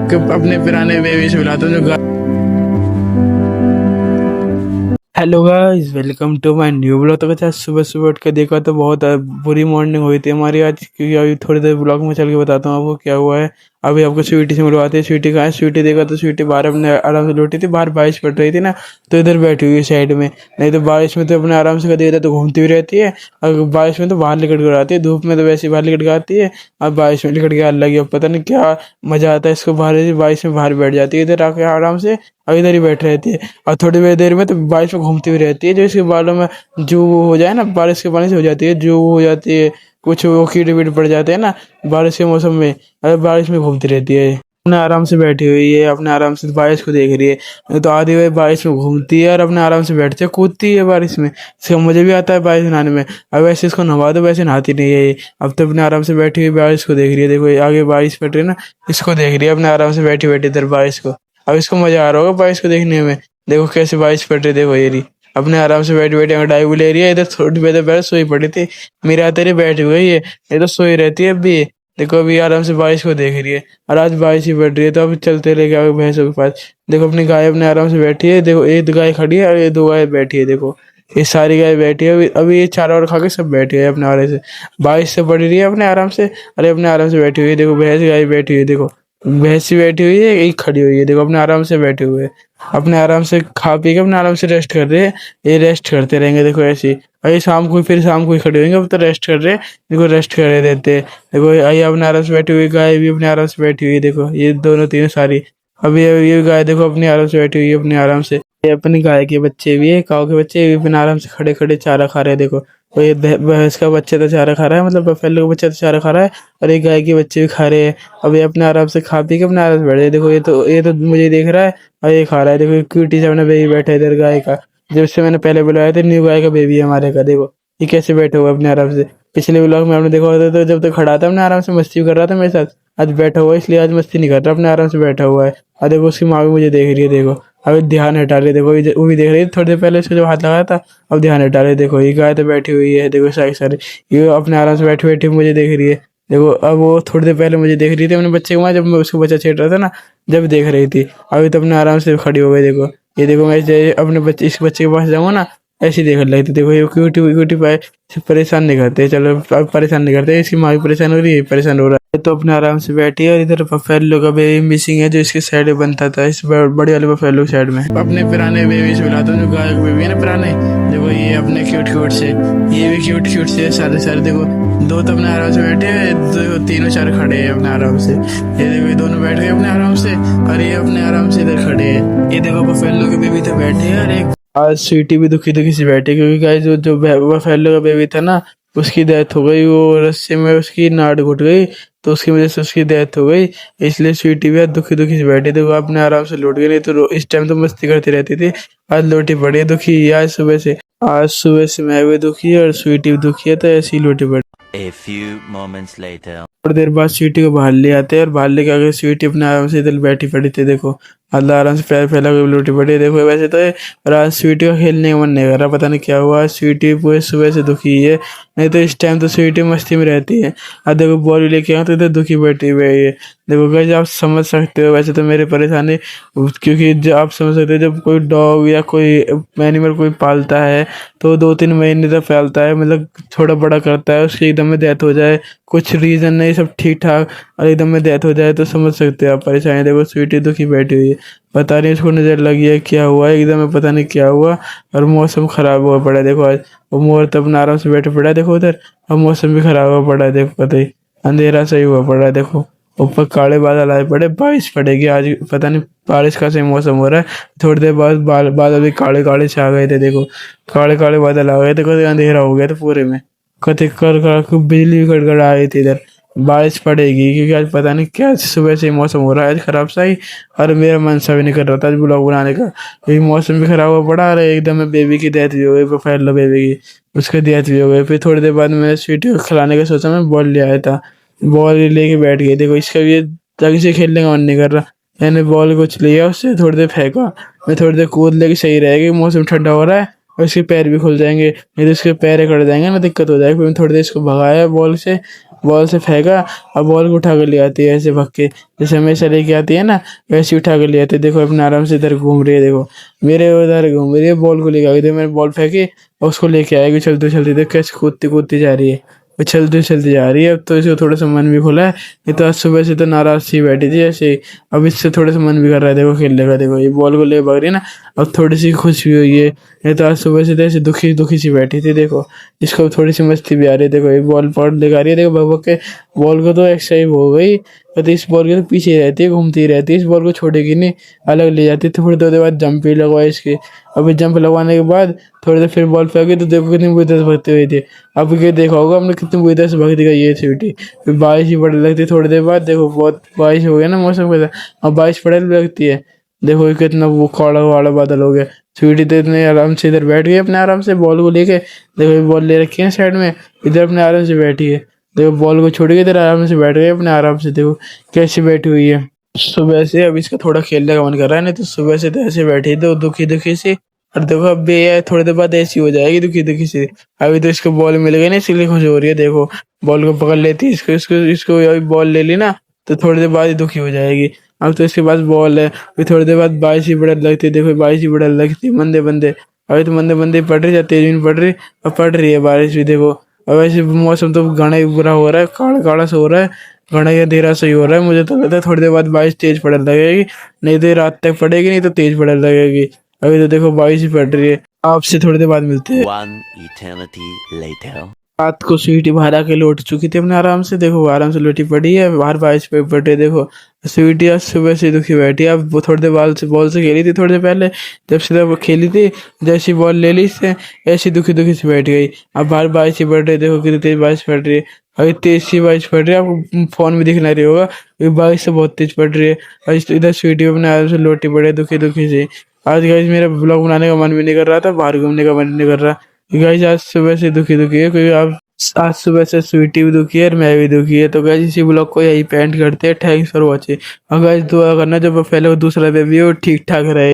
अपने पुराने बेबी से बुलाता हूँ जो। Hello guys, welcome to my new blog. तो कैसे आज सुबह सुबह उठ के देखा तो बहुत बुरी मॉर्निंग हुई थी हमारी आज, क्योंकि अभी थोड़ी देर ब्लॉग में चल के बताता हूँ आपको क्या हुआ है। अभी आपको स्वीटी से मिलवाते हैं। स्वीटी कहाँ है? स्वीटी देखा तो स्वीटी बाहर अपने आराम से लौटी थी। बाहर बारिश पड़ रही थी ना, तो इधर बैठी हुई है साइड में। नहीं तो बारिश में तो अपने आराम से कभी इधर तो घूमती हुई रहती है, और बारिश में तो बाहर लिकट कर आती है। धूप में तो वैसे ही बाहर लिकट के आती है, और बारिश में लिकट के आने लगी। अब पता नहीं क्या मजा आता है इसको, बाहर बारिश में बाहर बैठ जाती है इधर आके आराम से, और इधर ही बैठ रहती है। और थोड़ी देर में तो बारिश में घूमती हुई रहती है। जो इसके बालों में जू हो जाए ना, बारिश के पानी से हो जाती है, जू हो जाती है, कुछ वो कीड़े वीड़े पड़ जाते हैं ना बारिश के मौसम में। अरे बारिश में घूमती रहती है, अपने आराम से बैठी हुई है, अपने आराम से बारिश को देख रही है। नहीं तो आधी वही बारिश में घूमती है और अपने आराम से बैठती है, कूदती है बारिश में। इसका मुझे भी आता है बारिश नहाने में। अब वैसे इसको नहवा दो, वैसे नहाती नहीं है ये। अब तो अपने आराम से बैठी हुई बारिश को देख रही है। देखो ये आगे बारिश पड़ रही है ना, इसको देख रही है अपने आराम से बैठी बैठी इधर बारिश को। अब इसको मजा आ रहा होगा बारिश को देखने में। देखो कैसे बारिश पड़ रही है, देखो ये रही अपने आराम से बैठी बैठी अंगड़ाई भी ले रही है। इधर थोड़ी देर पहले सोई पड़ी थी, मेरे आते रही बैठ गई है। ये तो सोई रहती है अभी ये। देखो अभी आराम से बारिश को देख रही है, और आज बारिश ही पड़ रही है। तो अब चलते लेके आओ भैंसों के पास। देखो अपनी गाय अपने आराम से बैठी है। देखो एक गाय खड़ी है और ये दो गाय बैठी है। देखो ये सारी गाय बैठी है। अभी ये चारा और खा के सब बैठी है अपने आराम से। बारिश से पड़ रही है अपने आराम से, अरे अपने आराम से बैठी हुई है। देखो भैंस गाय बैठी हुई है, देखो भैंसी बैठी हुई है, एक खड़ी हुई है। देखो अपने आराम से बैठे हुए हैं, अपने आराम से खा पी के अपने आराम से रेस्ट कर रहे हैं। ये रेस्ट करते रहेंगे देखो ऐसे ही। और ये शाम को फिर शाम को ही खड़े होंगे। अब तो रेस्ट कर रहे हैं, देखो रेस्ट कर रहे देते हैं। देखो ये अपने आराम से बैठी हुई, गाय भी अपने आराम से बैठी हुई है। देखो ये दोनों तीनों सारी। अभी ये गाय देखो अपने आराम से बैठी हुई है, अपने आराम से। ये अपनी गाय के बच्चे भी है, काऊ के बच्चे भी अपने आराम से खड़े खड़े चारा खा रहे हैं। देखो और ये भैंस का बच्चा तो चारा खा रहा है, मतलब बफेलो का बच्चा तो चारा खा रहा है, और एक गाय के बच्चे भी खा रहे हैं। अब ये अपने आराम से खा पी के अपने आराम से बैठे हैं। देखो ये तो मुझे देख रहा है, और ये खा रहा है। देखो क्यूटी से अपना बेबी बैठा है इधर गाय का, जब से मैंने पहले बुलाया था। न्यू गाय का बेबी है हमारे का। देखो ये कैसे बैठे हुए अपने आराम से। पिछले व्लॉग में आपने देखा होता तो जब तक खड़ा था अपने आराम से मस्ती कर रहा था मेरे साथ। आज बैठा हुआ है, इसलिए आज मस्ती नहीं कर रहा, अपने आराम से बैठा हुआ है। और देखो उसकी माँ भी मुझे देख रही है। देखो अब ध्यान हटा रही है। देखो वो भी देख रही है, थोड़ी देर पहले उसको जब हाथ लगाया था, अब ध्यान हटा रही है। देखो ये गाय तो बैठी हुई है, देखो सारी सारी ये अपने आराम से बैठी बैठी मुझे देख रही है। देखो अब वो थोड़ी देर पहले मुझे देख रही थी अपने बच्चे को वहाँ, जब मैं उसको बच्चा छेड़ रहा था ना, जब देख रही थी। अभी तो अपने आराम से खड़ी हो गई। देखो ये देखो मैं अपने बच्चे इस बच्चे के पास जाऊँगा ना, ऐसे ही देखने लगती। देखो ये क्यूटी क्यूटी पाए परेशान नहीं करते। चलो अब परेशान नहीं करते, इसकी माँ भी परेशान हो रही है, परेशान हो रहा है। तो अपने आराम से बैठी है, और इधर बफेलो का बेबी मिसिंग है, जो इसके साइड में बनता था, इस बड़ी वाले बफेलो साइड में। अपने पुराने बेबी से बुलाता हूँ, जो गाय का बेबी है ना पुराने। देखो ये अपने क्यूट क्यूट से, ये भी क्यूट क्यूट से सारे सारे। देखो दो तो अपने आराम से बैठे हैं, दो तीनों चार खड़े हैं अपने आराम से। ये देखो ये दोनों बैठ गए अपने आराम से, और ये अपने आराम से इधर खड़े हैं। ये देखो बफेलो के बेबी तो बैठे हैं, और एक आज स्वीटी भी दुखी दुखी से बैठी, क्योंकि गाइस जो बफेलो का बेबी था ना, उसकी डेथ हो गई। वो रस्से में उसकी नाड़ घुट गई, तो उसकी वजह से उसकी डेथ हो गई। इसलिए स्वीटी भी आज दुखी दुखी से बैठी। देखो अपने आराम से लौट गई, नहीं तो इस टाइम तो मस्ती करती रहती थी। आज लौटी पड़ी है दुखी, आज सुबह से। आज सुबह से मैं भी दुखी है और स्वीटी भी दुखी है, तो ऐसी ही लौटी पड़ी। A few moments later. थोड़ी देर बाद स्वीटी को बाहर ले आते हैं, और बाहर लेके आगे स्वीटी अपने आराम से इधर बैठी पड़ी थी। देखो अल्लाह आराम से पैर फैला के लौटी पड़ी है। देखो वैसे तो और आज स्वीटी का खेलने का मन नहीं कर रहा, पता नहीं क्या हुआ। स्वीटी पूरे सुबह से दुखी है, नहीं तो इस टाइम तो स्वीटी मस्ती में रहती है। और देखो बॉल लेके आऊँ तो इधर दुखी बैठी हुई है। देखो गाइस आप समझ सकते हो वैसे तो मेरी परेशानी, क्योंकि जब आप समझ सकते हो जब कोई डॉग या कोई एनिमल कोई पालता है, तो 2-3 महीने तक पालता है, मतलब थोड़ा बड़ा करता है, उसकी एकदम में डेथ हो जाए, कुछ रीज़न नहीं, सब ठीक ठाक, और एकदम में डेथ हो जाए, तो समझ सकते हो आप परेशानी। देखो स्वीटी दुखी बैठी हुई है, पता नहीं उसको नज़र लगी है क्या हुआ है, एकदम में पता नहीं क्या हुआ। और मौसम ख़राब हुआ पड़ा है। देखो आज वो मोर तो अपना आराम से बैठे पड़ा है, देखो उधर। और मौसम भी ख़राब हुआ पड़ा है, देखो पता ही अंधेरा सही हुआ पड़ा है। देखो ऊपर काले बादल आए पड़े, बारिश पड़ेगी आज, पता नहीं बारिश का सही मौसम हो रहा है। थोड़ी देर बाद बादल भी काले काले से आ गए थे। देखो काले काले बादल आ गए थे, कभी अंधेरा हो गया था पूरे में। कते कर बिजली भी कड़कड़ आ रही थी इधर। बारिश पड़ेगी क्योंकि आज पता नहीं क्या सुबह से ही मौसम हो रहा है आज खराब सा ही, और मेरा मन सा भी नहीं कर रहा था आज ब्लॉग बनाने का, क्योंकि मौसम भी खराब हुआ पड़ा। और एकदम बेबी की डेथ भी हो गई, फैलो बेबी की, उसकी डेथ भी हो गई। फिर थोड़ी देर बाद मैंने स्वीटी को खिलाने का सोचा, मैं बॉल ले आया था, बॉल लेके बैठ गई। देखो इसका भी जल्दी से खेलने का मन नहीं कर रहा, मैंने बॉल कुछ लिया उससे, थोड़ी देर फेंका। मैं थोड़ी देर कूद लेके सही रहेगी, मौसम ठंडा हो रहा है, और इसके पैर भी खुल जाएंगे, नहीं तो इसके पैर अकड़ जाएंगे ना, दिक्कत हो जाएगी। फिर मैं थोड़ी देर इसको भगाया बॉल से, बॉल से फेंका और बॉल को उठा कर ले आती है ऐसे भाग के, जैसे हमेशा लेके आती है ना वैसे उठा कर ले आती है। देखो अपने आराम से इधर घूम रही है, देखो मेरे उधर घूम रही है, बॉल को लेके आ गई। देखो मैंने बॉल फेंकी और उसको लेके आएगी चलते चलते, देख कैसे कूदती कूदती जा रही है, वो चलती चलती जा रही है। अब तो इसको थोड़ा सा मन भी खुला है, ये तो आज सुबह से तो नाराज सी बैठी थी ऐसे ही, अब इससे थोड़ा सा मन भी कर रहा है देखो खेलने का। देखो ये बॉल को ले भाग रही है ना, अब थोड़ी सी खुश भी हुई है। ये तो आज सुबह से तो ऐसे दुखी दुखी सी बैठी थी, देखो इसको थोड़ी सी मस्ती भी आ रही है। देखो ये बॉल पकड़ ले आ रही है, देखो भग भग के बॉल को तो एक्सरसाइज हो गई, तो इस बॉल के तो पीछे ही रहती है, घूमती रहती है, इस बॉल को छोड़ेगी नहीं, अलग ले जाती है। थोड़ी देर बाद जंप भी लगवाए इसके, अभी जंप लगवाने के बाद थोड़ी देर फिर बॉल फेंकी तो देखो कितनी बुरी तरह से भागती हुई थी। अब ये देखा होगा हमने कितनी बुरी तरह से भागती गई ये स्वीटी। फिर बारिश ही पड़ने लगती है थोड़ी देर बाद, देखो बहुत बारिश हो गया ना मौसम के साथ, अब बारिश पड़ने लगती है। देखो ये कितना वो काला वाला बादल हो गया। स्वीटी तो इतने आराम से इधर बैठ गई अपने आराम से बॉल को लेके, देखो ये बॉल ले रखी है साइड में, इधर अपने आराम से बैठी है। देखो बॉल को छोड़ के इधर आराम से बैठ गई अपने आराम से, देखो कैसे बैठी हुई है। सुबह से अब इसका थोड़ा खेलने का मन कर रहा है, नहीं तो सुबह से तो ऐसे बैठी तो दुखी दुखी सी। और देखो अब भी ये थोड़ी देर बाद ऐसी हो जाएगी दुखी दुखी सी। अभी तो इसको बॉल मिल गई ना इसलिए खुश हो रही है, देखो बॉल को पकड़ लेती है, इसको इसको इसको अभी बॉल ले ली ना तो थोड़ी देर बाद ही दुखी हो जाएगी। अब तो इसके पास बॉल है, फिर थोड़ी देर बाद बारिश ही बढ़ने लगती है, देखो बारिश ही बढ़ने लगती है मंदे मंदे। अभी तो मंदे मंदे पड़ रही है, तेज भी नहीं पड़ रही, अब पड़ रही है बारिश भी देखो। और वैसे मौसम तो घना ही बुरा हो रहा है, काला काला सा हो रहा है, घना या अंधेरा सही हो रहा है। मुझे तो लगता है थोड़ी देर बाद बारिश तेज पड़ने लगेगी, नहीं तो ये रात तक पड़ेगी, नहीं तो तेज पड़ने लगेगी। अभी तो देखो बारिश ही पड़ रही है। आपसे थोड़ी देर बाद मिलते हैं। One eternity later. रात को स्वीटी बाहर आके लौट चुकी थी अपने आराम से, देखो आराम से लेटी पड़ी है, बाहर बारिश पे पड़ रही है। देखो स्वीटी आज सुबह से दुखी बैठी है। अब वो थोड़ी देर बॉल से खेली थी थोड़ी देर पहले, जब से वो खेली थी, जैसी बॉल ले ली इससे ऐसी दुखी दुखी से बैठ गई। अब बाहर बारिश ही पड़ रही है, देखो कितनी तेज बारिश पड़ रही है, अभी तेज सी बारिश पड़ रही है, आपको फोन में दिख नहीं रही होगा, ये बारिश से बहुत तेज पड़ रही है। और इधर स्वीटी अपने आराम से लौटी पड़ी है दुखी दुखी से। आज गाइस मेरा ब्लॉग बनाने का मन भी नहीं कर रहा था, बाहर घूमने का मन नहीं कर रहा। गाइस आज सुबह से दुखी दुखी है, क्योंकि आप आज सुबह से स्वीटी भी दुखी है और मैं भी दुखी है। तो गाइस इसी ब्लॉग को यही पेंट करते हैं। Thanks for watching. और गाइस दुआ करना जब पहले वो दूसरा बेबी हो ठीक ठाक रहे।